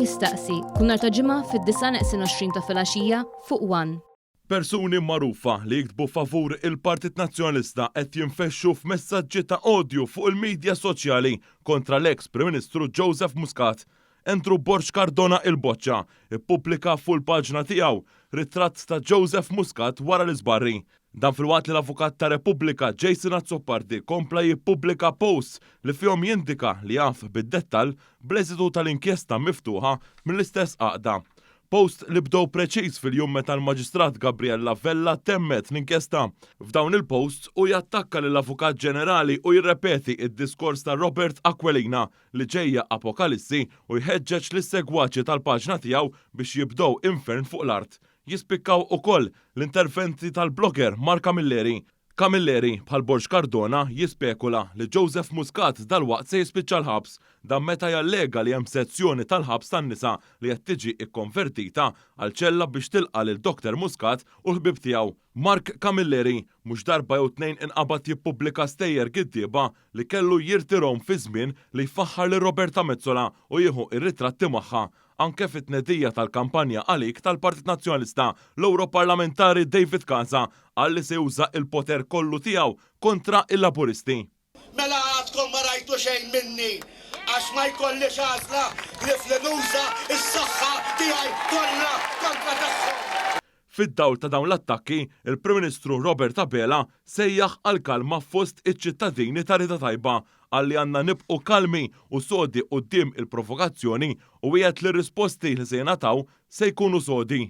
jistaqsi kull nhar ta' ġimgħa fid-9:20 ta' filgħaxija fuq One. Persuni magħrufa li jiktbu favur il-Partit Nazzjonalista qed jinfexxu f'messaġġi ta' odju fuq il-medja soċjali kontra l-eks Prim Ministru Joseph Muscat. Entru Borx Cardona il-Boċċa ippubblika fuq il-paġna tiegħu ritratt ta' Joseph Muscat wara l-iżbarri. Dan fil-waqt li l-Avukat ta' Repubblika Jason Azzopardi kompla jippubblika posts li fihom jindika li jaf bid-dettall bl-eżitu tal-inkjesta miftuħa mill-istess għaqda. Post li bdew preċiż fil-jum meta l-Maġistrat Gabriella Vella temmet l-inkjesta. F'dawn il-posts u jattakka lill-Avukat Ġenerali u jirrepeti id-diskors ta' Robert Aquilina li ġejja apokalissi u jħeġġeġ lis-segwaċi tal-paġna tiegħu biex jibdew infern fuq l-art. Jispikkaw ukoll l-interventi tal-blogger Mark Camilleri. Camilleri bħal Borx Cardona jispekula li Joseph Muscat dal-waqt se jispiċċa l-ħabs dan meta jallega li hemm sezzjoni tal-ħabs tan-nisa li qed tiġi ikkonvertita għal ċella biex tilqa' lil Dr. Muscat u l-ħbib tiegħu. Mark Camilleri mhux darba jew tnejn inqabad jippubblika stejjer giddieba li kellu jirtirhom fi żmien li jfaħħar lil Roberta Mezzola u jieħu ir-ritratti magħha. Anke fit-tnedija tal-kampanja għalik tal-Partit Nazzjonalista l-Europarlamentari David Casa għalli se juża il-poter kollu tiegħu kontra il-Laburisti. Mela għadkom ma rajtu xejn minni, għax ma jkollix għażla li fl-nuża is-saħħa tiegħi kollha kontra tagħhom. Fid-dawl ta' dawn l-attakki, il-Prim Ministru Robert Abela sejjaħ għal kalma fost iċ-ċittadini ta' Rida Tajba għalli għandna nibqu kalmi u sodi quddiem il-provokazzjoni u wieħed li risposti li se jingħataw se jkunu sodi.